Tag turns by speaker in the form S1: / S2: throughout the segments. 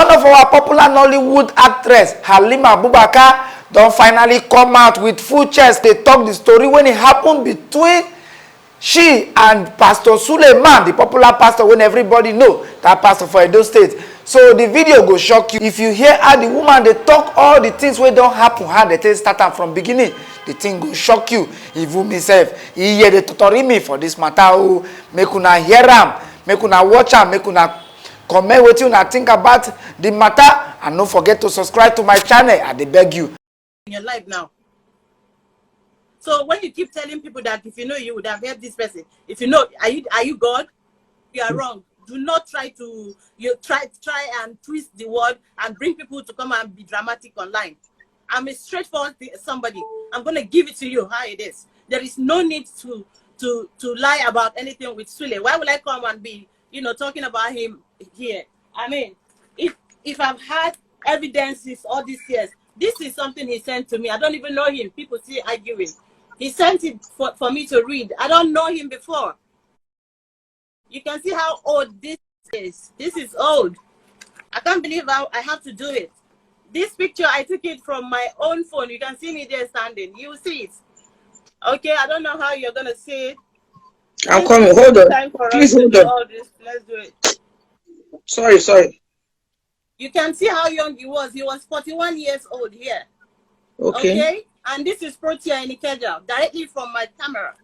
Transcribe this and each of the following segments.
S1: One of our popular Nollywood actress, Halima Abubakar, don't finally come out with full chest. They talk the story when it happened between she and Pastor Suleiman, the popular pastor when everybody know that pastor for Edo State. So the video go shock you. If you hear how the woman they talk all the things wey don't happen, how they tell start am from beginning, the thing go shock you. Even myself, he hear the tutori me for this matter. Oh, make una hear am, make una watch am, make una comment wetin una think about the matter, and don't forget to subscribe to my channel. I dey beg you.
S2: In your life now. So when you keep telling people that if you know you would have helped this person, if you know, are you God? You are wrong. Do not try to try and twist the word and bring people to come and be dramatic online. I'm a straightforward somebody. I'm gonna give it to you how it is. There is no need to lie about anything with Sule. Why would I come and be talking about him here? I mean, if I've had evidences all these years, this is something he sent to me. I don't even know him. People still arguing. He sent it for me to read. I don't know him before. You can see how old this is. This is old. I can't believe I have to do it. This picture, I took it from my own phone. You can see me there standing. You see it. Okay, I don't know how you're going to see it.
S3: I'm coming. Hold on. Please hold on.
S2: Let's do it.
S3: Sorry.
S2: You can see how young he was. He was 41 years old here.
S3: Okay.
S2: And this is Protea in Ikeja, directly from my camera.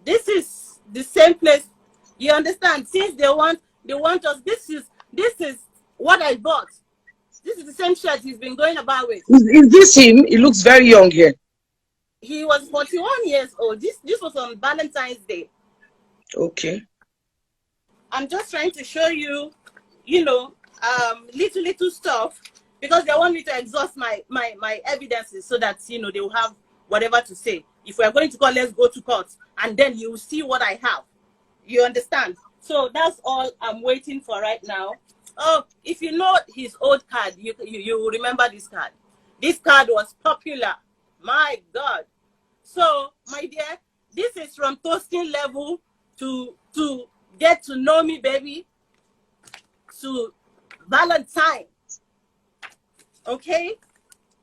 S2: This is the same place. You understand? Since they want us. This is what I bought. This is the same shirt he's been going about with.
S3: Is this him? He looks very young here.
S2: He was 41 years old. This was on Valentine's Day.
S3: Okay.
S2: I'm just trying to show you, little stuff, because they want me to exhaust my evidences so that they will have whatever to say. If we are going to court, let's go to court, and then you will see what I have. You understand? So that's all I'm waiting for right now. Oh, if you know his old card, you will remember this card. This card was popular. My God. So, my dear, this is from toasting level to get to know me, baby, to Valentine. Okay?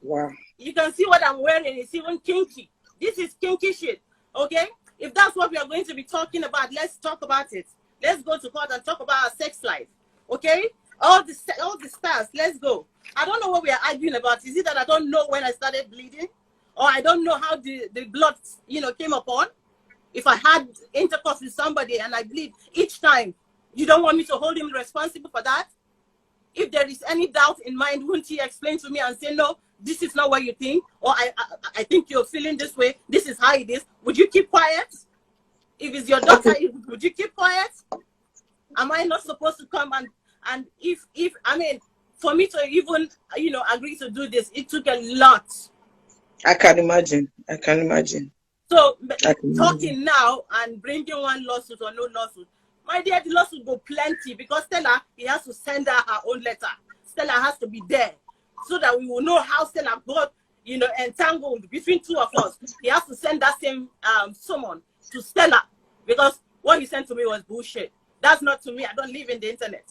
S3: Wow.
S2: You can see what I'm wearing. It's even kinky. This is kinky shit. Okay? If that's what we are going to be talking about, let's talk about it. Let's go to court and talk about our sex life. Okay? All the stars, let's go. I don't know what we are arguing about. Is it that I don't know when I started bleeding? Or I don't know how the blood, came upon? If I had intercourse with somebody and I bleed each time, you don't want me to hold him responsible for that? If there is any doubt in mind, wouldn't he explain to me and say, no, this is not what you think, or I think you're feeling this way, this is how it is? Would you keep quiet? If it's your daughter, would you keep quiet? Am I not supposed to come and if I mean, for me to even agree to do this, it took a lot.
S3: I can imagine.
S2: So talking now and bringing one lawsuit or no lawsuit, my dear, the lawsuit go plenty, because Stella, he has to send her own letter. Stella has to be there so that we will know how Stella got entangled between two of us. He has to send that same summon to Stella, because what he sent to me was bullshit. That's not to me. I don't live in the internet.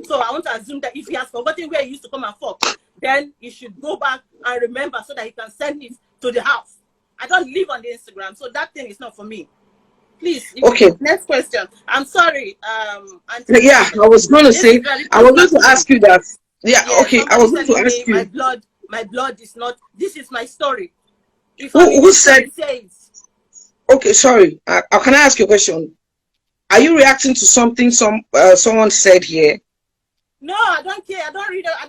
S2: So I want to assume that if he has forgotten where he used to come and fuck, then he should go back and remember so that he can send it to the house. I don't live on the Instagram, so that thing is not for me. Please.
S3: Okay.
S2: Next question. I'm sorry.
S3: Yeah, I was going to say, I was going to ask you that. Yeah, okay. I was going to ask you.
S2: My blood is not. This is my story.
S3: Who said? Okay, sorry. Can I ask you a question? Are you reacting to something someone said here?
S2: No, I don't care. I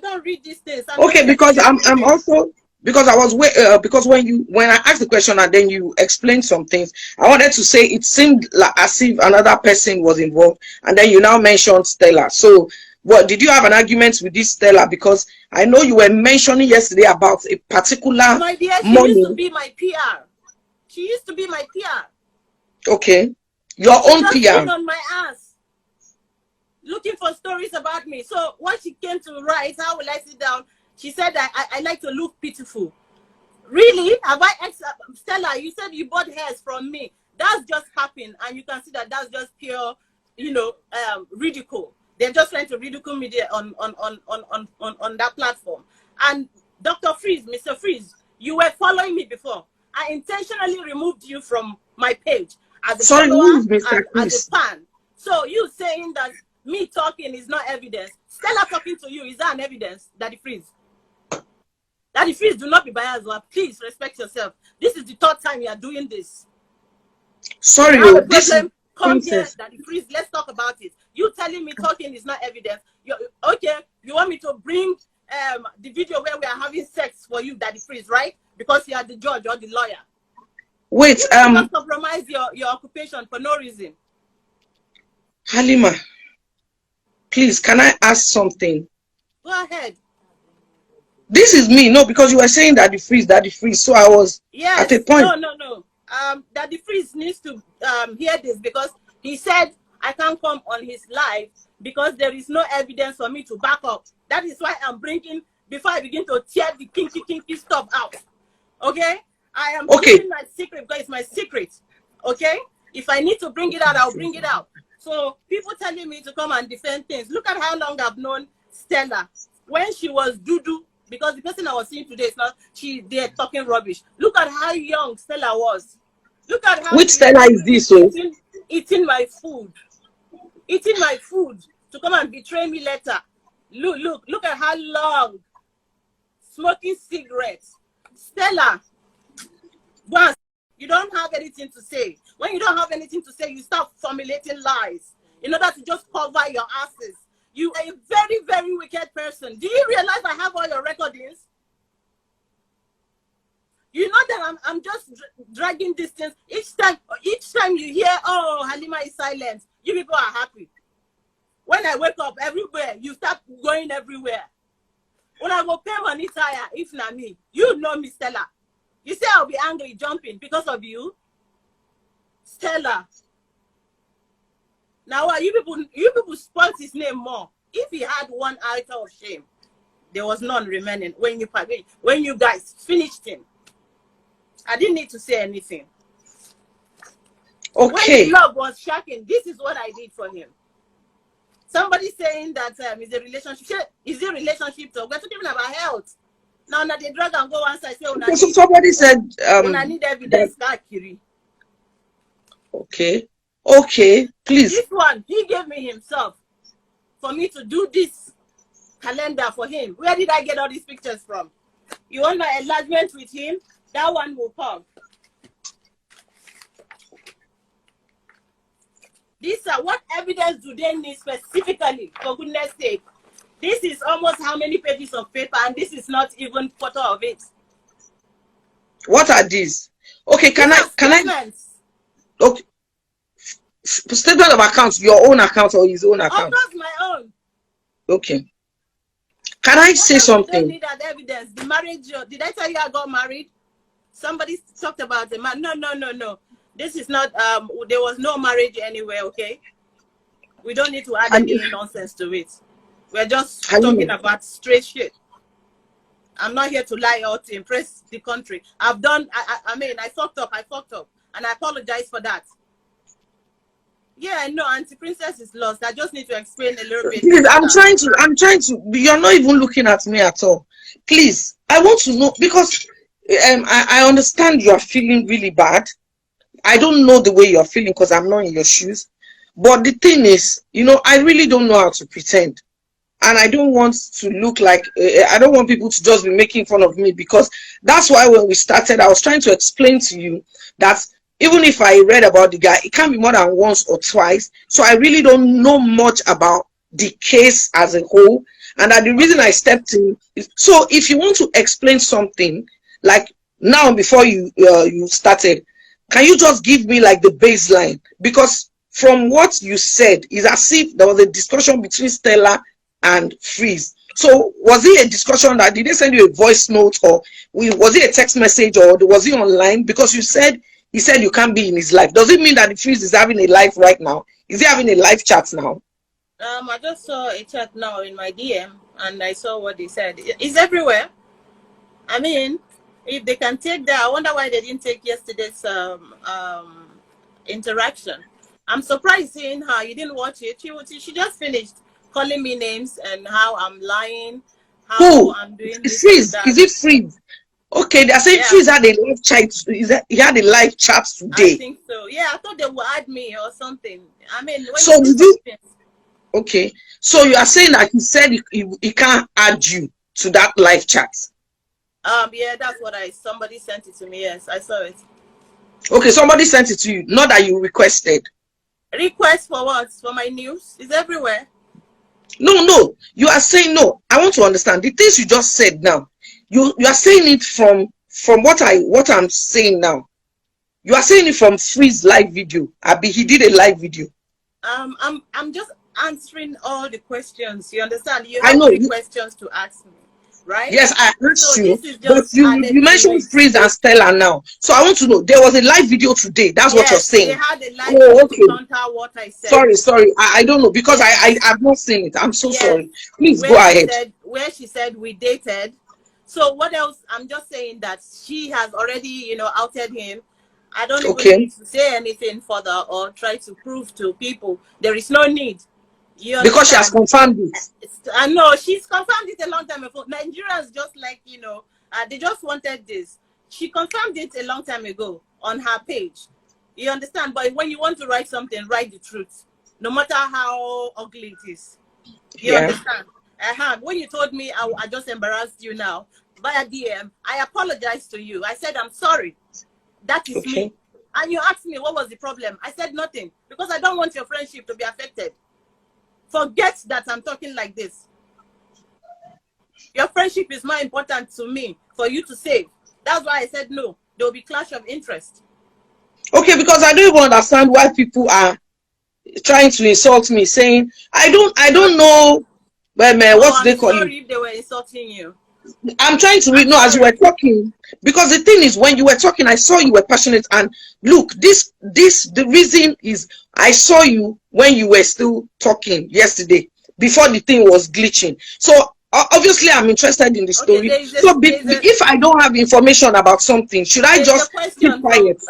S2: don't read these things.
S3: Okay, because I'm also, because I was because when I asked the question and then you explained some things, I wanted to say it seemed like as if another person was involved, and then you now mentioned Stella. So, what did you have an argument with this Stella? Because I know you were mentioning yesterday about a particular.
S2: My dear, she used to be my PR. She used to be my PR.
S3: Okay, your own PR.
S2: On my ass, looking for stories about me. So what she came to write, how will I sit down? She said that I like to look pitiful. Really? Have I Stella, you said you bought hairs from me. That's just happened, and you can see that that's just pure, ridicule. They're just trying to ridicule me there on that platform. And Dr. Freeze, Mr. Freeze, you were following me before. I intentionally removed you from my page as a follower and as a fan. So you saying that me talking is not evidence. Stella talking to you, is that an evidence, Daddy Freeze? Daddy Freeze, do not be biased. Please respect yourself. This is the third time you are doing this.
S3: Sorry,
S2: this is come here, Daddy Freeze. Let's talk about it. You telling me talking is not evidence. Okay, you want me to bring the video where we are having sex for you, Daddy Freeze, right? Because you are the judge or the lawyer.
S3: Wait,
S2: you don't compromise your occupation for no reason.
S3: Halima, please, can I ask something?
S2: Go ahead.
S3: This is me, no, because you were saying Daddy Freeze. So I was at a point.
S2: No. Daddy Freeze needs to hear this, because he said I can't come on his live because there is no evidence for me to back up. That is why I'm bringing, before I begin to tear the kinky stuff out. Okay? I am keeping my secret because it's my secret. Okay? If I need to bring it out, I'll bring it out. So people telling me to come and defend things. Look at how long I've known Stella. When she was Dudu, because the person I was seeing today is not, they're talking rubbish. Look at how young Stella was. Look at how—
S3: Which Stella is this?
S2: Eating my food. Eating my food to come and betray me later. Look at how long. Smoking cigarettes. Stella, once you don't have anything to say. When you don't have anything to say, you start formulating lies in order to just cover your asses. You are a very, very wicked person. Do you realize I have all your recordings? You know that I'm just dragging distance. Each time you hear, oh, Halima is silent, you people are happy. When I wake up everywhere, you start going everywhere. When I go pay money tire, if not me, you know me, Stella. You say I'll be angry jumping because of you? Stella. Now you people spoiled his name more. If he had one iota of shame, there was none remaining when you guys finished him. I didn't need to say anything.
S3: Okay.
S2: When the love was shocking, this is what I did for him. Somebody saying that is a relationship. Is it a relationship? So we're talking about health. Now they drag and go once I say,
S3: so somebody said
S2: when I need evidence,
S3: Okay, please.
S2: This one, he gave me himself for me to do this calendar for him. Where did I get all these pictures from? You want my enlargement with him? That one will come. What evidence do they need specifically, for goodness sake? This is almost how many pages of paper, and this is not even quarter of it.
S3: What are these? Okay, can I? Okay. Statement of accounts, your own account or his own account?
S2: Of course, my own.
S3: Okay. Can I say something?
S2: Don't need that evidence. The marriage, did I tell you I got married? Somebody talked about the man. No. This is not, there was no marriage anywhere, okay? We don't need to add any nonsense to it. We're just talking about straight shit. I'm not here to lie or to impress the country. I fucked up. And I apologize for that. Yeah, I know Auntie Princess is lost. I just need to explain a little bit.
S3: Please, I'm trying to, you're not even looking at me at all. Please, I want to know, because I understand you are feeling really bad. I don't know the way you're feeling because I'm not in your shoes. But the thing is, I really don't know how to pretend. And I don't want to look like, I don't want people to just be making fun of me, because that's why when we started, I was trying to explain to you that even if I read about the guy, it can't be more than once or twice. So I really don't know much about the case as a whole. And that the reason I stepped in is, so if you want to explain something, like now before you started, can you just give me like the baseline? Because from what you said, it's as if there was a discussion between Stella and Freeze. So was it a discussion that, did they send you a voice note, or was it a text message, or was it online? Because he said you can't be in his life. Does it mean that the Freeze is having a life right now? Is he having a live chat now?
S2: I just saw a chat now in my DM, and I saw what they said. It's everywhere. I mean, if they can take that, I wonder why they didn't take yesterday's interaction. I'm surprised seeing her. You didn't watch it. She just finished calling me names and how I'm lying, how
S3: Who?
S2: I'm doing this and
S3: Freeze.
S2: that.
S3: Is it Freeze? Okay, they're saying
S2: Yeah.
S3: Freeze had a live chat. He had a live chat
S2: I
S3: today.
S2: think so. Yeah, I thought they would add me or something. I mean, when
S3: So
S2: you
S3: did
S2: do
S3: you?
S2: something,
S3: Okay. So you are saying that he said he can't add you to that live chat.
S2: yeah, that's what somebody sent it to me. Yes, I saw it.
S3: Okay, somebody sent it to you, not that you requested.
S2: Request for what? For my news? It's everywhere.
S3: No. You are saying no. I want to understand the things you just said now. You are saying it from what I'm saying now. You are saying it from Freeze live video. He did a live video.
S2: I'm just answering all the questions. You understand? You
S3: I
S2: have
S3: know.
S2: 3 questions to ask me, right?
S3: Yes, I asked
S2: So
S3: you,
S2: this is
S3: but
S2: just
S3: you
S2: added to
S3: mentioned
S2: it.
S3: Freeze and Stella now. So I want to know, there was a live video today. That's what you're
S2: Yes, they
S3: saying.
S2: had a live
S3: Oh,
S2: video to
S3: okay.
S2: counter what I said.
S3: Sorry. I don't know because
S2: Yes.
S3: I have not seen it. I'm so
S2: Yes.
S3: sorry. Please go ahead.
S2: Where she said we dated. So what else? I'm just saying that she has already, outed him. I don't even
S3: Okay.
S2: need to say anything further or try to prove to people. There is no need. You understand?
S3: Because she has confirmed it.
S2: I know she's confirmed it a long time ago. Nigerians just like, they just wanted this. She confirmed it a long time ago on her page. You understand? But when you want to write something, write the truth, no matter how ugly it is. You understand? When you told me I just embarrassed you now via DM, I apologized to you. I said, I'm sorry. That is me. And you asked me what was the problem. I said nothing because I don't want your friendship to be affected. Forget that I'm talking like this. Your friendship is more important to me for you to save. That's why I said no. There will be clash of interest.
S3: Okay, because I don't even understand why people are trying to insult me, saying I don't know. Well, man, what they call you?
S2: I'm sorry if they were insulting you.
S3: I'm trying to read. No, as you were talking, because the thing is, when you were talking, I saw you were passionate. And look, the reason is I saw you when you were still talking yesterday, before the thing was glitching. So obviously, I'm interested in the story. If I don't have information about something, should I just keep quiet?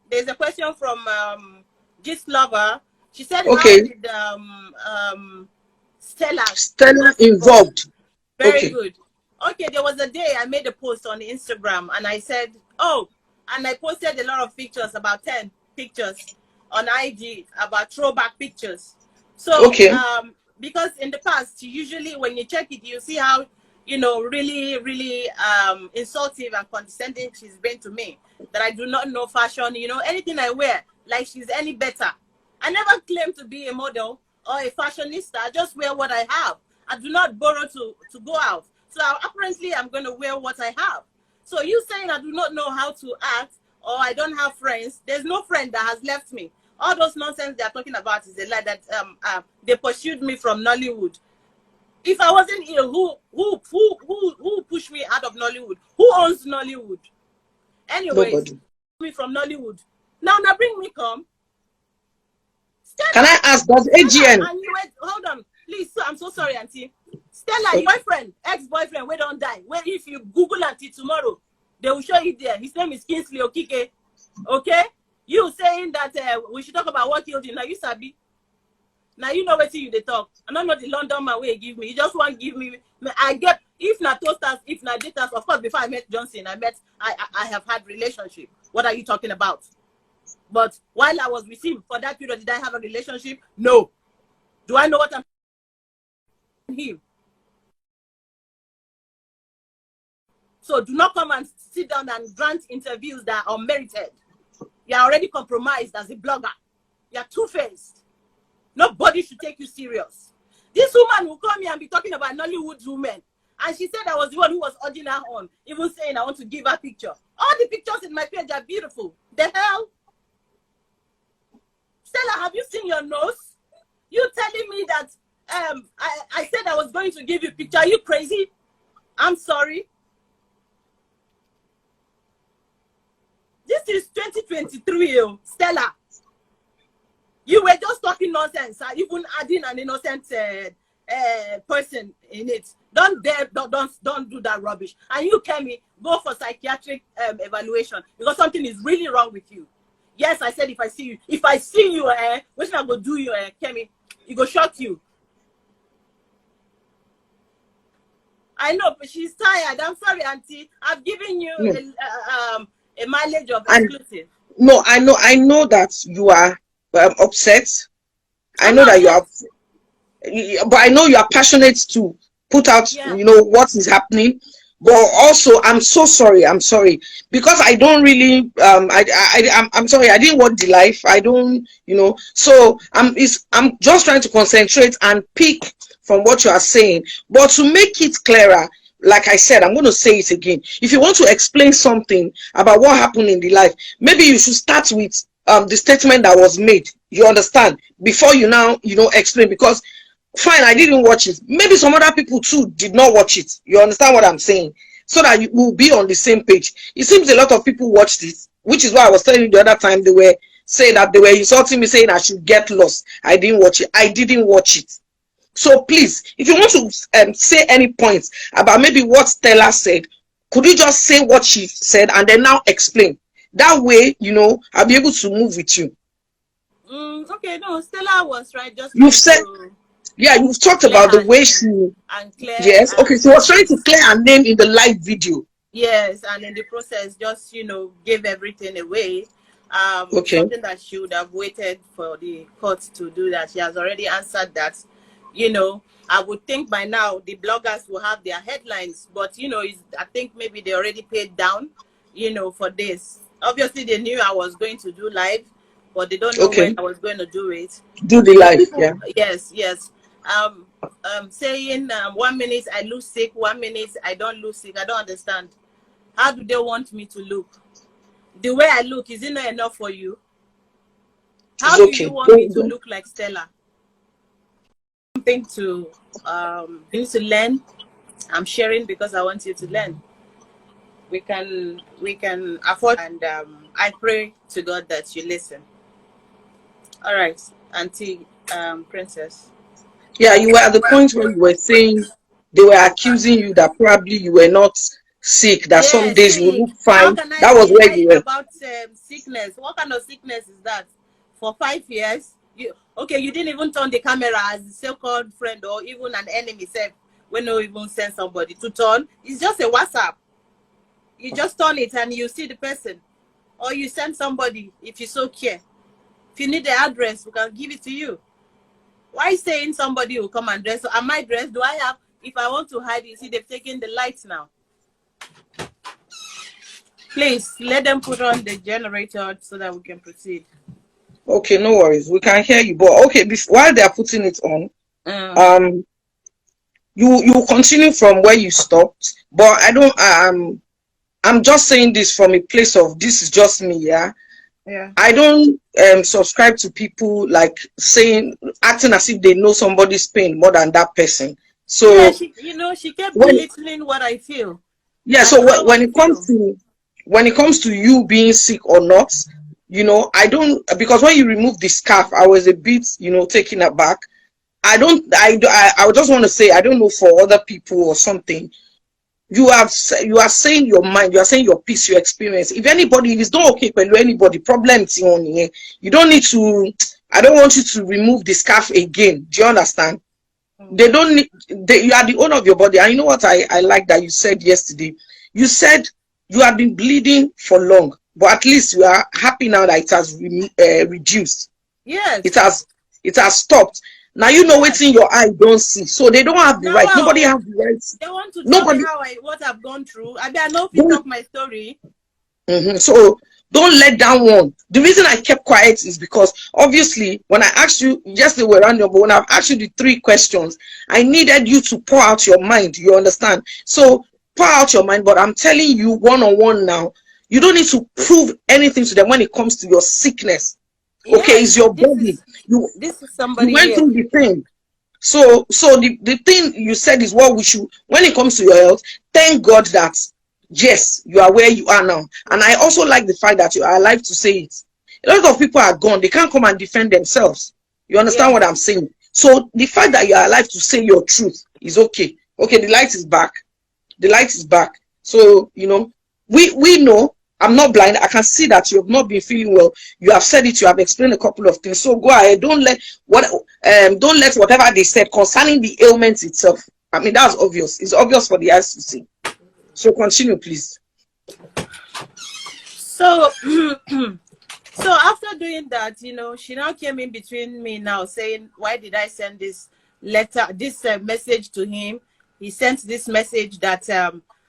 S2: There's a question from Gist Lover. She said,
S3: okay,
S2: how did
S3: Stella involved?
S2: Very good. Okay, there was a day I made a post on Instagram and I said, and I posted a lot of pictures, about 10 pictures on IG about throwback pictures. So, because in the past, usually when you check it, you see how, really, really insultive and condescending she's been to me, that I do not know fashion, anything I wear, like she's any better. I never claim to be a model or a fashionista. I just wear what I have. I do not borrow to go out. So apparently I'm going to wear what I have. So you saying I do not know how to act or I don't have friends, there's no friend that has left me. All those nonsense they are talking about is a lie that they pursued me from Nollywood. If I wasn't here, who pushed me out of Nollywood? Who owns Nollywood? Anyways, me from Nollywood. Now bring me come. Stella,
S3: can I ask, does AGN?
S2: Hold on, please. I'm so sorry, Auntie. Stella, your boyfriend, ex-boyfriend, we don't die. Where if you Google Auntie tomorrow, they will show you there. His name is Kingsley Okike. Okay? You saying that we should talk about what killed him. Now you sabi. Now you know what you they talk. I don't know the London man way give me. You just want to give me. I get if not toasters, if not datas. Of course, before I met Johnson, I have had relationship. What are you talking about? But while I was with him for that period, did I have a relationship? No. Do I know what I'm him? So do not come and sit down and grant interviews that are unmerited. You are already compromised as a blogger. You are two-faced. Nobody should take you serious. This woman will come here and be talking about Nollywood women. And she said I was the one who was urging her on, even saying I want to give her a picture. All the pictures in my page are beautiful. The hell? Stella, have you seen your nose? You telling me that I said I was going to give you a picture. Are you crazy? I'm sorry. This is 2023, Stella. You were just talking nonsense, even adding an innocent person in it. Don't do that rubbish. And you, Kemi, go for psychiatric evaluation because something is really wrong with you. Yes, I said if I see you, what should I go do you, Kemi? It go shock you. I know, but she's tired. I'm sorry, Auntie. I've given you
S3: No.
S2: a mileage of
S3: And
S2: exclusive.
S3: no, I know that you are upset. I
S2: I'm
S3: know
S2: not
S3: that you
S2: upset.
S3: are, but I know you are passionate to put out,
S2: Yeah.
S3: what is happening. But also, I'm so sorry. I'm sorry because I don't really. I'm sorry. I didn't want the life. I don't. So I'm just trying to concentrate and pick from what you are saying. But to make it clearer, like I said, I'm going to say it again. If you want to explain something about what happened in the life, maybe you should start with the statement that was made. You understand? Before you now, explain, because fine, I didn't watch it. Maybe some other people too did not watch it. You understand what I'm saying? So that you will be on the same page. It seems a lot of people watched it, which is why I was telling you the other time they were saying that they were insulting me, saying I should get lost. I didn't watch it. I didn't watch it. So please, if you want to say any points about maybe what Stella said, could you just say what she said and then now explain? That way, I'll be able to move with you.
S2: Okay, no, Stella was right. Just
S3: You've
S2: trying
S3: said,
S2: to
S3: yeah, you've talked
S2: clear
S3: about the
S2: her
S3: way
S2: name
S3: she,
S2: and clear.
S3: yes, okay, she was trying to clear her name in the live video.
S2: Yes, and in the process, just gave everything away.
S3: Okay.
S2: Something that she would have waited for the court to do that. She has already answered that. I would think by now the bloggers will have their headlines, but I think maybe they already paid down, for this. Obviously, they knew I was going to do live, but they don't know when
S3: Okay.
S2: I was going to do it.
S3: Do the live, yeah.
S2: Yes. Saying 1 minute I lose sick, 1 minute I don't lose sick. I don't understand. How do they want me to look? The way I look, is it not enough for you? How do you want me to look like Stella? Something to learn. I'm sharing because I want you to learn. We can afford, and I pray to God that you listen. All right, Auntie Princess.
S3: Yeah, you were at the point where you were saying they were accusing you that probably you were not sick, that some days you look
S2: How
S3: fine.
S2: can I
S3: That was
S2: be
S3: where you
S2: lying
S3: were.
S2: about sickness? What kind of sickness is that? For 5 years, you didn't even turn the camera as a so-called friend or even an enemy self when you even send somebody to turn. It's just a WhatsApp. You just turn it and you see the person, or you send somebody if you so care. If you need the address, we can give it to you. Why saying somebody will come and dress? So am I dressed? Do I have? If I want to hide, you see they've taken the lights now. Please let them put on the generator so that we can proceed.
S3: Okay, no worries. We can hear you. But okay, while they are putting it on, you continue from where you stopped. But I don't. I'm just saying this from a place of, this is just me. Yeah.
S2: Yeah.
S3: I don't subscribe to people like acting as if they know somebody's pain more than that person. So
S2: yeah, she kept belittling what I feel.
S3: Yeah. So when it comes to you being sick or not, I don't, because when you remove the scarf, I was a bit, taken aback. I just want to say, I don't know for other people or something. You are saying your mind, you are saying your piece, your experience. If it's not okay for anybody, problem is on here. You don't need to. I don't want you to remove the scarf again. Do you understand? They don't need. You are the owner of your body. And you know what I like that you said yesterday. You said you have been bleeding for long, but at least you are happy now that it has reduced.
S2: Yes.
S3: It has stopped. Now what's in your eye don't see, so they don't have the right. Nobody has the right.
S2: They want to tell me what I've gone through. I know if you talk my story.
S3: So don't let down one. The reason I kept quiet is because obviously when I asked you yesterday, we're random, but when I've asked you the 3 questions, I needed you to pour out your mind. You understand? So pour out your mind. But I'm telling you one-on-one now, you don't need to prove anything to them when it comes to your sickness. Okay, it's your body.
S2: This is somebody.
S3: You went through the pain. So the thing you said is what we should, when it comes to your health, thank God that yes, you are where you are now. And I also like the fact that you are alive to say it. A lot of people are gone. They can't come and defend themselves. You understand what I'm saying? So the fact that you are alive to say your truth is okay. Okay, the light is back. The light is back. So, we know. I'm not blind. I can see that you have not been feeling well. You have said it. You have explained a couple of things. So go ahead. Don't let whatever they said concerning the ailment itself. I mean, that's obvious. It's obvious for the eyes to see. So continue, please.
S2: So, so after doing that, you know, she now came in between me now saying, why did I send this letter, this message to him? He sent this message that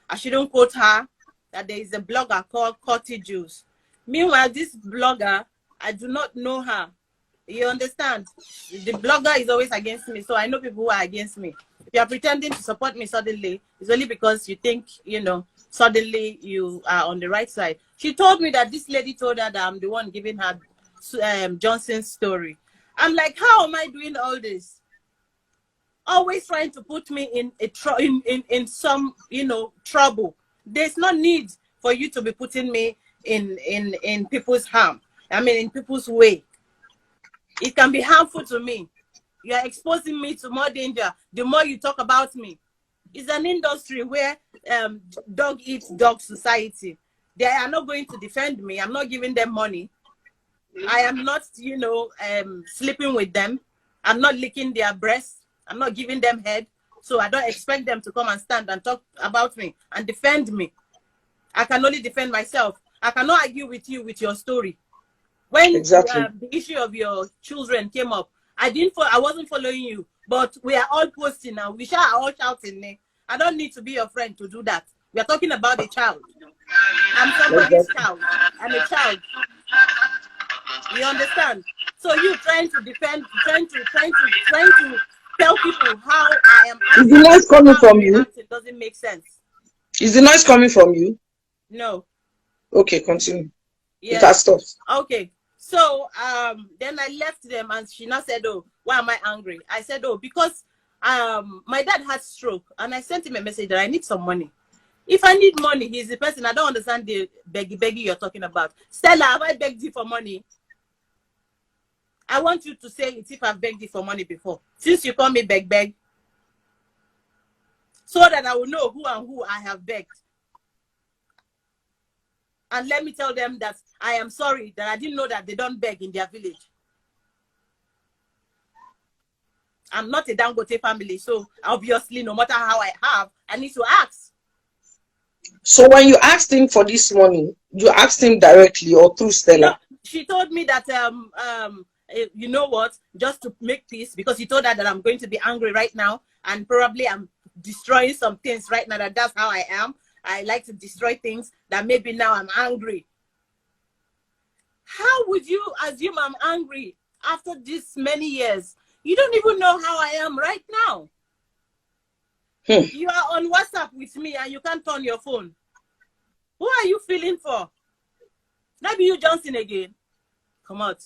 S2: I shouldn't quote her, that there is a blogger called Cotty Juice. Meanwhile, this blogger, I do not know her. You understand? The blogger is always against me, so I know people who are against me. If you are pretending to support me suddenly, it's only because you think, you know, suddenly you are on the right side. She told me that this lady told her that I'm the one giving her Johnson's story. I'm like, how am I doing all this? Always trying to put me in some, you know, trouble. There's no need for you to be putting me in people's harm. I mean, in people's way. It can be harmful to me. You are exposing me to more danger the more you talk about me. It's an industry where dog eats dog society. They are not going to defend me. I'm not giving them money. I am not, you know, sleeping with them. I'm not licking their breasts. I'm not giving them head. So I don't expect them to come and stand and talk about me and defend me. I can only defend myself. I cannot argue with you with your story. When
S3: Exactly.
S2: the issue of your children came up, I wasn't following you, but we are all posting now. We are all shouting. I don't need to be your friend to do that. We are talking about a child. I'm somebody's child. I'm a child. You understand? So you trying to defend, trying to tell people how I am acting.
S3: Is the noise coming from you?
S2: It doesn't make sense.
S3: Is the noise coming from you?
S2: No.
S3: Okay, continue.
S2: Yes.
S3: It has stopped.
S2: Okay. So then I left them and she now said, oh, why am I angry? I said, oh, because my dad had stroke and I sent him a message that I need some money. If I need money, he's the person. I don't understand the beggy you're talking about. Stella, have I begged you for money? I want you to say it if I've begged you for money before. Since you call me beg, so that I will know who and who I have begged. And let me tell them that I am sorry that I didn't know that they don't beg in their village. I'm not a Dangote family, so obviously, no matter how I have, I need to ask.
S3: So when you asked him for this money, you asked him directly or through Stella?
S2: No, she told me that, you know what, just to make peace, because he told her that I'm going to be angry right now, and probably I'm destroying some things right now, that's how I am. I like to destroy things that maybe now I'm angry. How would you assume I'm angry after this many years? You don't even know how I am right now. You are on WhatsApp with me and you can't turn your phone. Who are you feeling for? Maybe you Johnson again. Come out.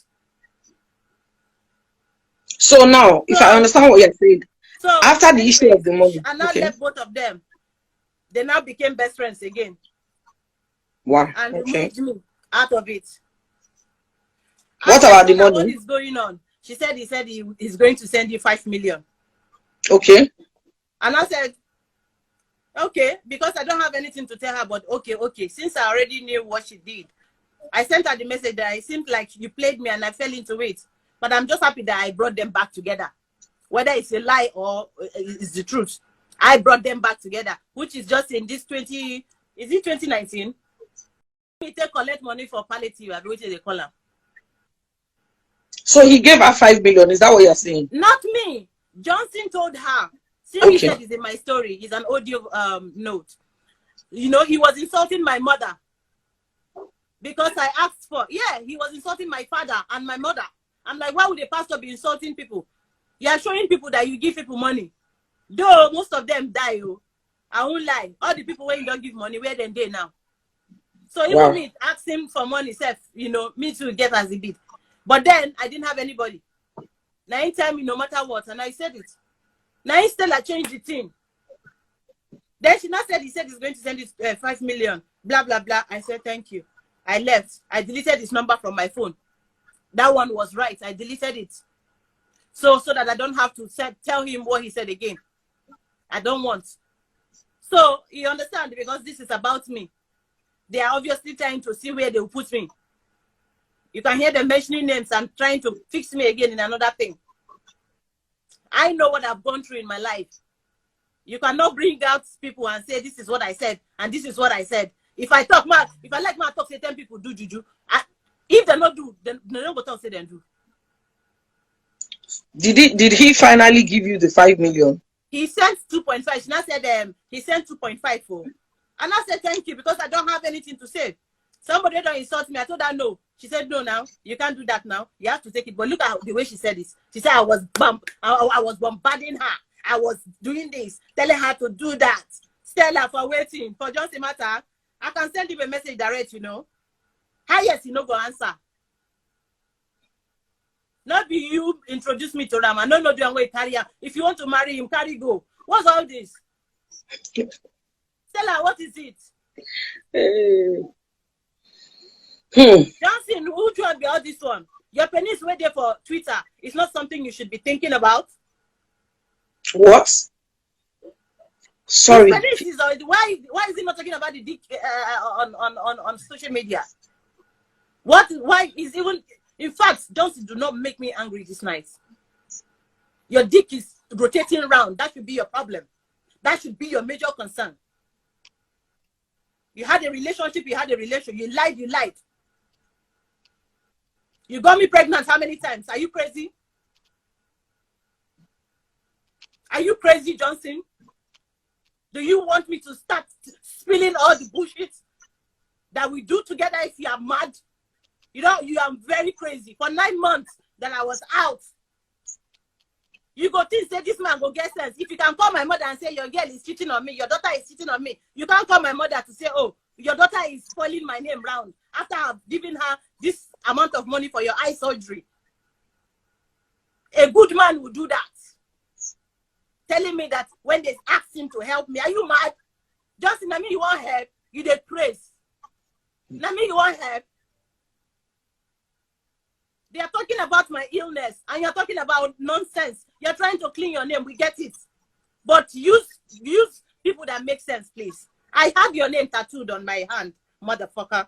S3: So now, if I understand what you're saying,
S2: so
S3: after the issue of the money,
S2: and now left both of them. They now became best friends again.
S3: Wow.
S2: And
S3: Okay.
S2: removed me out of it.
S3: What about the money?
S2: What is going on? She said he's going to send you 5 million.
S3: Okay.
S2: And I said, okay, because I don't have anything to tell her, but okay. Since I already knew what she did, I sent her the message that it seemed like you played me and I fell into it. But I'm just happy that I brought them back together. Whether it's a lie or it's the truth. I brought them back together, which is just in this 2019? We take collect money for palliative, I which is they call her.
S3: So he gave her 5 million, is that what you're saying?
S2: Not me. Johnson told her. See,
S3: Okay.
S2: He said it's in my story. It's an audio note. You know, he was insulting my mother. Because I asked for, he was insulting my father and my mother. I'm like, why would a pastor be insulting people? You are showing people that you give people money. Though most of them die, I won't lie. All the people when you don't give money, where then they now? So even me ask him for money, self, you know, me to get as a bit. But then I didn't have anybody. Now he tell me no matter what, and I said it. Now instead I changed the thing. Then she now said he said he's going to send it 5 million. Blah blah blah. I said thank you. I left. I deleted his number from my phone. That one was right. I deleted it. So that I don't have to tell him what he said again. I don't want. So you understand, because this is about me. They are obviously trying to see where they will put me. You can hear them mentioning names and trying to fix me again in another thing. I know what I've gone through in my life. You cannot bring out people and say, this is what I said, and this is what I said. If I talk, if I like my talk, say 10 people do juju. If they not do, then they don't go talk, say them do.
S3: Did he finally give you the 5 million?
S2: He sent 2.5. She now said he sent 2.5 for. And I said thank you because I don't have anything to say. Somebody don't insult me. I told her no. She said no now. You can't do that now. You have to take it. But look at the way she said this. She said I was bombarding her. I was doing this, telling her to do that. Stella for waiting. For just a matter, I can send him a message direct, you know. How yes, you know go answer. Not be you introduce me to Rama. No, the way carry him. If you want to marry him, carry go. What's all this? Stella, what is it? Johnson, who should be all this one? Your penis wait there for Twitter. It's not something you should be thinking about.
S3: What? Sorry.
S2: Why is he not talking about the dick on social media? Why is even? In fact, Johnson, do not make me angry this night. Your dick is rotating around. That should be your problem. That should be your major concern. You had a relationship. You lied. You got me pregnant how many times? Are you crazy? Are you crazy, Johnson? Do you want me to start spilling all the bullshit that we do together if you are mad? You know, you are very crazy. For 9 months that I was out, you go think, say, this man go get sense. If you can call my mother and say, your girl is cheating on me, your daughter is cheating on me, you can't call my mother to say, oh, your daughter is spoiling my name round after I've given her this amount of money for your eye surgery. A good man would do that. Telling me that when they ask him to help me, are you mad? Justin, I mean, you want help? You did praise. I mean, you want help? They are talking about my illness and you're talking about nonsense. You're trying to clean your name. We get it. But use people that make sense, please. I have your name tattooed on my hand, motherfucker.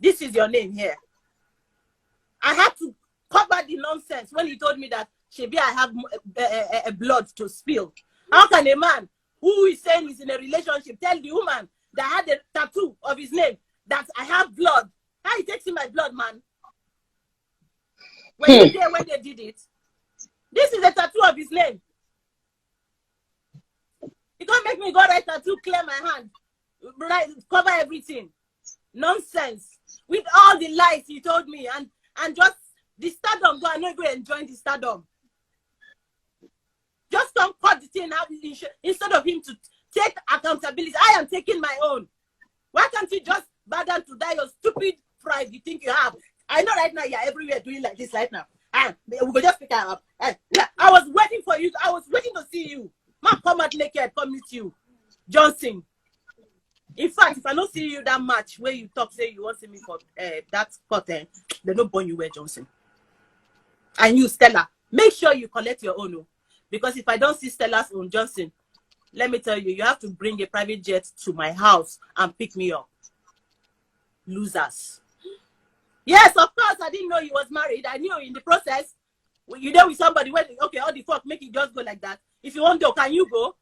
S2: This is your name here. I had to cover the nonsense when he told me that, Shebi, I have a blood to spill. How can a man who is saying he's in a relationship tell the woman that had a tattoo of his name that I have blood? How he takes in my blood, man? When they did it, this is a tattoo of his name. You can't make me go right tattoo, clear my hand, right, cover everything. Nonsense. With all the lies he told me and just the stardom, go, I'm not going to enjoy the stardom. Just come cut the thing out instead of him to take accountability. I am taking my own. Why can't you just bow down to die your stupid pride you think you have? I know right now you're everywhere doing like this right now. And we will just pick her up. I was waiting for you. I was waiting to see you. Man, come out naked, come meet you. Johnson. In fact, if I don't see you that much where you talk, say you want to see me for that spot, they don't burn you where, Johnson. And you, Stella, make sure you collect your own. Because if I don't see Stella's own, Johnson, let me tell you, you have to bring a private jet to my house and pick me up. Losers. Yes, of course, I didn't know he was married. I knew in the process, you there with somebody, when, okay, all the fuck, make it just go like that. If you want to go, can you go?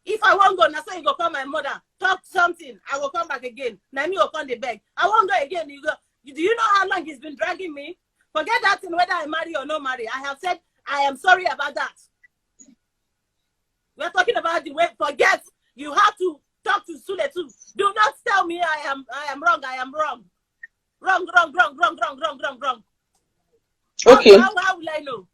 S2: If I won't go, now so you go call my mother, talk something, I will come back again. Now me will come the beg. I won't go again. You go. Do you know how long he's been dragging me? Forget that thing, whether I marry or not marry. I have said I am sorry about that. We're talking about the way. Forget. You have to talk to Sule too. Do not tell me I am wrong. I am wrong. Wrong.
S3: Okay.
S2: How will I know?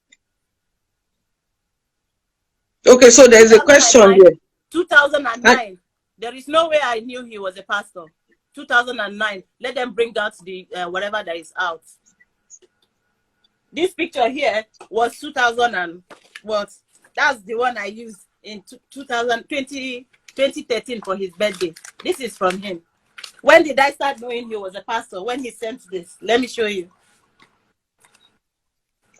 S3: Okay, so there's a question here.
S2: 2009. There is no way I knew he was a pastor. 2009. Let them bring out the whatever that is out. This picture here was 2000 and what? That's the one I used in 2013 for his birthday. This is from him. When did I start knowing he was a pastor? When he sent this. Let me show you.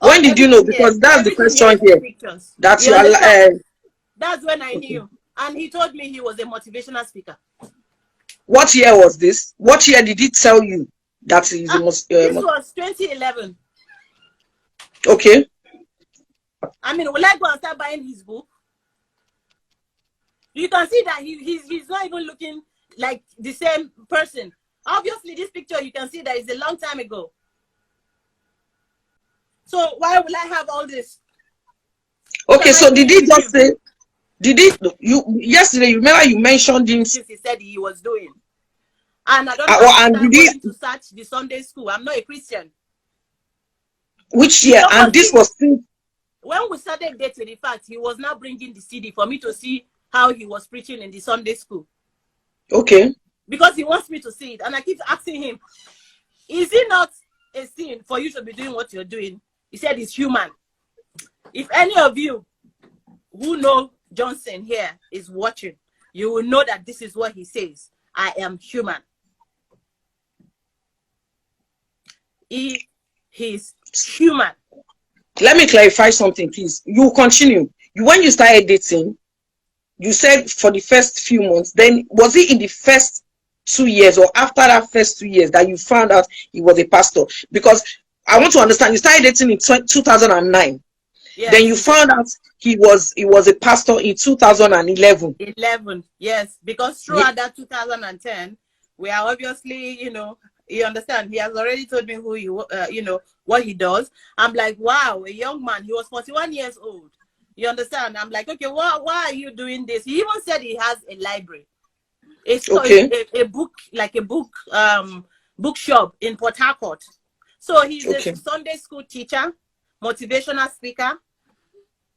S3: When did you know? Because that's the question here. That's your
S2: that's when I knew. And he told me he was a motivational speaker.
S3: What year was this? What year did he tell you that he's the most?
S2: This was 2011.
S3: Okay.
S2: I mean, will I go and start buying his book? You can see that he's not even looking like the same person. Obviously, this picture, you can see that it's a long time ago. So why will I have all this?
S3: Okay, so did he just say, yesterday, you remember you mentioned him?
S2: He said he was doing. And I don't
S3: and did he,
S2: to search the Sunday school. I'm not a Christian.
S3: Which year? And this was
S2: when we started dating, in fact, he was now bringing the CD for me to see how he was preaching in the Sunday school.
S3: Okay.
S2: Because he wants me to see it. And I keep asking him, is it not a sin for you to be doing what you're doing? He said it's human. If any of you who know Johnson here is watching, you will know that this is what he says. I am human. He is human.
S3: Let me clarify something, please. You continue. When you started dating, you said for the first few months, then was it in the first 2 years or after that first 2 years that you found out he was a pastor? Because I want to understand, you started dating in 2009. Yes. Then you found out he was a pastor in 2011.
S2: 11, yes, because throughout that 2010, we are obviously, you understand, he has already told me who he, what he does. I'm like, wow, a young man. He was 41 years old. You understand? I'm like, okay, why are you doing this? He even said he has a library. It's a book, like a bookshop in Port Harcourt. So he's a Sunday school teacher, motivational speaker.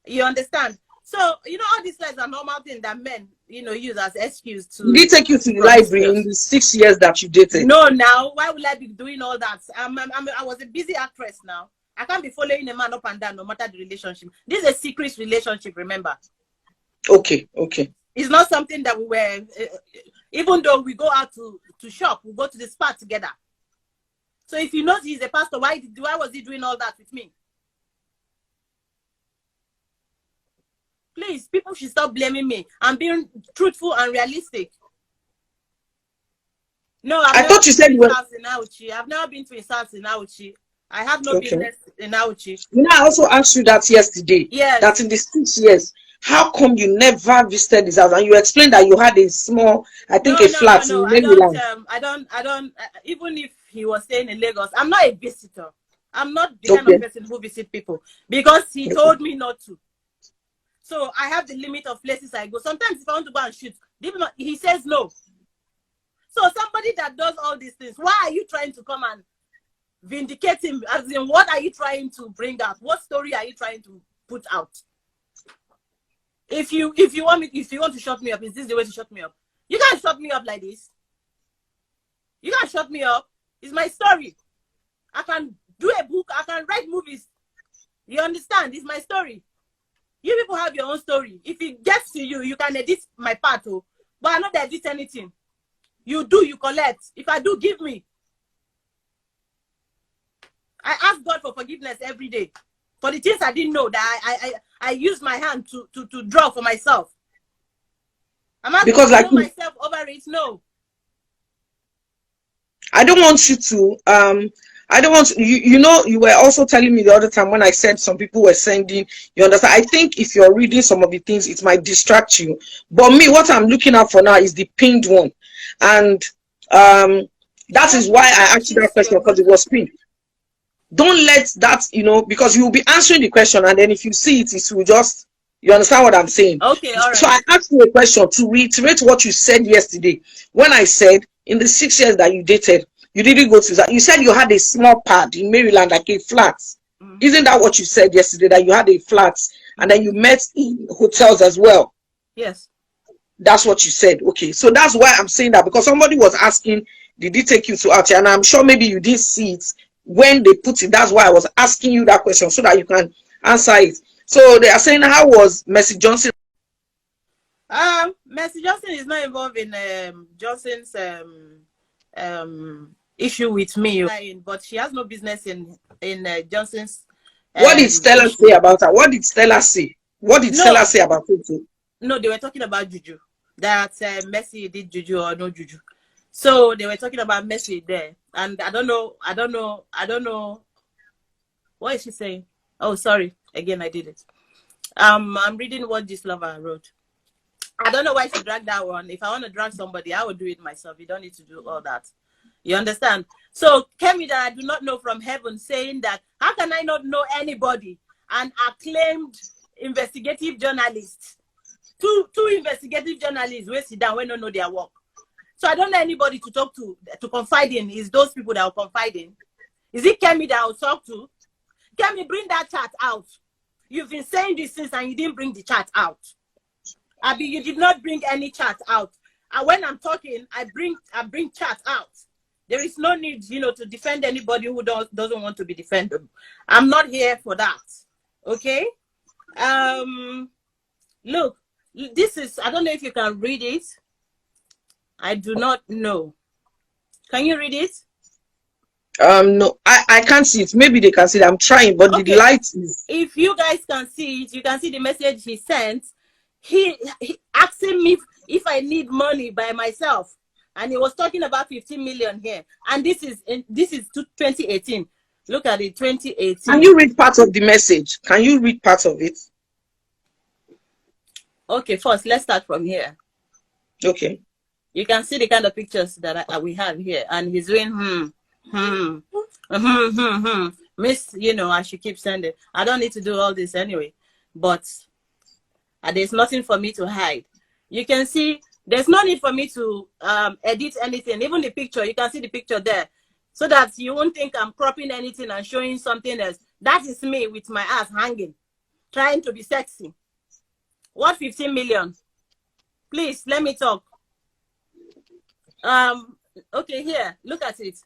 S2: You understand? So, all these lies are normal things that men, use as excuse to.
S3: Did he take you to the library in the 6 years that you dated?
S2: No, now. Why would I be doing all that? I was a busy actress now. I can't be following a man up and down no matter the relationship. This is a secret relationship, remember?
S3: Okay.
S2: It's not something that we were, even though we go out to shop, we go to the spa together. So if you know he's a pastor, why was he doing all that with me? Please, people should stop blaming me. I'm being truthful and realistic. No,
S3: I thought you said
S2: I've never been to his house in Auchi. I have no business in Auchi.
S3: I also asked you that yesterday.
S2: Yes.
S3: That in the 6 years, how come you never visited his house? And you explained that you had a small, a flat in Maryland.
S2: I don't. Even if he was staying in Lagos, I'm not a visitor. I'm not the kind of person who visit people because he told me not to. So I have the limit of places I go. Sometimes if I want to go and shoot, he says no. So somebody that does all these things, why are you trying to come and vindicate him? As in, what are you trying to bring out? What story are you trying to put out? If you want to shut me up, is this the way to shut me up? You can't shut me up like this. You can't shut me up. It's my story. I can do a book. I can write movies. You understand? It's my story. You people have your own story. If it gets to you, you can edit my part, but I not edit anything. You do, you collect. If I do, give me. I ask God for forgiveness every day. For the things I didn't know that I use my hand to draw for myself. I'm not going to throw myself over it. No.
S3: I don't want you to you were also telling me the other time when I said some people were sending, you understand? I think if you're reading some of the things, it might distract you. But me, what I'm looking at for now is the pinned one. And that is why I asked you that question, because it was pinned. Don't let that, because you will be answering the question, and then if you see it, it will just, you understand what I'm saying?
S2: Okay, all right.
S3: So I asked you a question to reiterate what you said yesterday. When I said, in the 6 years that you dated, you didn't go to that. You said you had a small pad in Maryland, like a flat. Mm-hmm. Isn't that what you said yesterday, that you had a flat, and then you met in hotels as well?
S2: Yes.
S3: That's what you said. Okay, so that's why I'm saying that, because somebody was asking, did he take you to out? And I'm sure maybe you didn't see it when they put it. That's why I was asking you that question, so that you can answer it. So they are saying, how was Mercy Johnson?
S2: Mercy Johnson is not involved in Johnson's issue with me, but she has no business in Johnson's.
S3: What did Stella say about her? What did Stella say? What did Stella say about it?
S2: No, they were talking about juju. That Mercy did juju or no juju. So they were talking about Mercy there, and I don't know. What is she saying? Oh, sorry. Again, I did it. I'm reading what this lover wrote. I don't know why she dragged that one. If I want to drag somebody, I would do it myself. You don't need to do all that. You understand? So Kemi that I do not know from heaven saying that, how can I not know anybody? An acclaimed investigative journalist. Two investigative journalists will sit down when they know their work. So I don't know anybody to talk to confide in. Is those people that will confide in? Is it Kemi that I will talk to? Kemi, bring that chat out. You've been saying this since and you didn't bring the chat out. Abi, you did not bring any chat out. And when I'm talking, I bring chat out. There is no need, to defend anybody who doesn't want to be defended. I'm not here for that. Okay? Look, this is, I don't know if you can read it. I do not know. Can you read it?
S3: No, I can't see it. Maybe they can see it. I'm trying, but
S2: Okay.
S3: the light is...
S2: If you guys can see it, you can see the message he sent. He asking me if I need money by myself. And he was talking about 15 million here. And this is 2018. Look at it, 2018.
S3: Can you read part of the message? Can you read part of it?
S2: Okay, first, let's start from here.
S3: Okay.
S2: You can see the kind of pictures that we have here. And he's doing, Miss, I should keep sending. I don't need to do all this anyway. But there's nothing for me to hide. You can see, there's no need for me to edit anything. Even the picture, you can see the picture there. So that you won't think I'm cropping anything and showing something else. That is me with my ass hanging, trying to be sexy. What 15 million? Please, let me talk. Okay, here, look at it.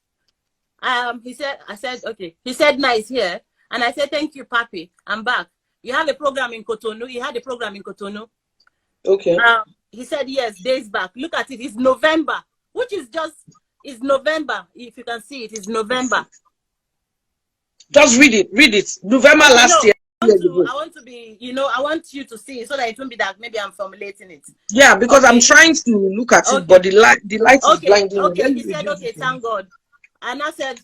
S2: He said nice here. And I said, thank you, Papi. I'm back. You have a program in Cotonou. He had a program in Cotonou.
S3: Okay.
S2: He said, yes, days back. Look at it. It's November, which is November. If you can see it, it's November.
S3: Just read it. Read it. November last year.
S2: I want to be, I want you to see it so that it won't be that maybe I'm formulating it.
S3: Yeah, because I'm trying to look at it, but the light is blinding.
S2: Okay, he said, okay, thank God. And I said,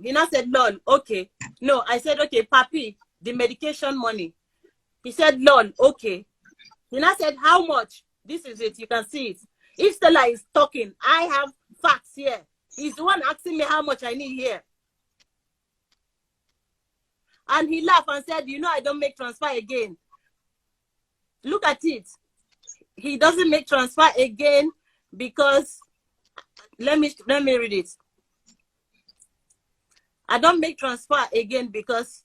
S2: he now said, Lord, okay. No, I said, okay, Papi, the medication money. He said, Lord, okay. He now said, how much? This is it. You can see it. If Stella is talking, I have facts here. He's the one asking me how much I need here. And he laughed and said, I don't make transfer again. Look at it. He doesn't make transfer again because, let me read it. I don't make transfer again because,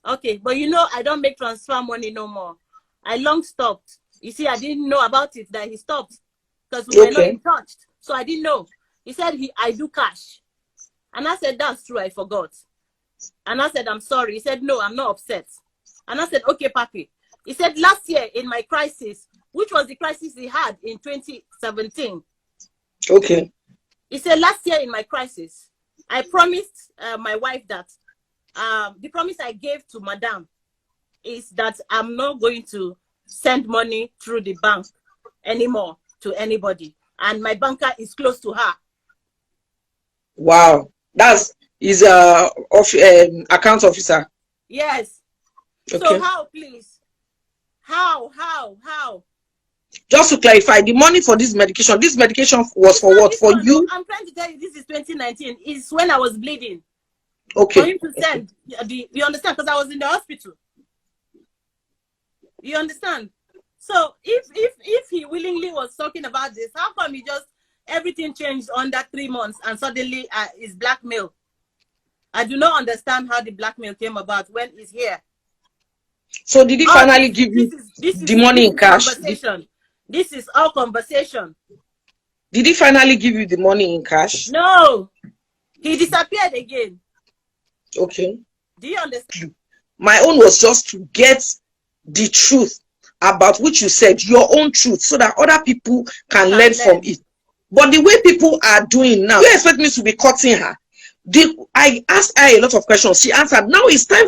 S2: okay, but I don't make transfer money no more. I long stopped. You see, I didn't know about it that he stopped because we were not in touch. So I didn't know. He said, I do cash. And I said, that's true, I forgot. And I said, I'm sorry. He said, no, I'm not upset. And I said, okay, Papi. He said, last year in my crisis, which was the crisis he had in 2017.
S3: Okay.
S2: He said, last year in my crisis, I promised my wife that the promise I gave to Madame is that I'm not going to send money through the bank anymore to anybody. And my banker is close to her.
S3: Wow. That's his account officer.
S2: Yes.
S3: Okay.
S2: So how, please? How?
S3: Just to clarify, the money for this medication was for what? For you?
S2: I'm trying to tell you, this is 2019. It's when I was bleeding.
S3: Okay.
S2: For him to send. You understand? Because I was in the hospital. You understand? So if he willingly was talking about this, how come everything changed under 3 months and suddenly is blackmail? I do not understand how the blackmail came about when he's here.
S3: So did he finally give you the money in cash?
S2: This is all conversation.
S3: Did he finally give you the money in cash?
S2: No. He disappeared again.
S3: Okay.
S2: Do you understand?
S3: My own was just to get the truth about which you said, your own truth, so that other people can learn from it. But the way people are doing now, you expect me to be cutting her? I asked her a lot of questions. She answered, now it's time for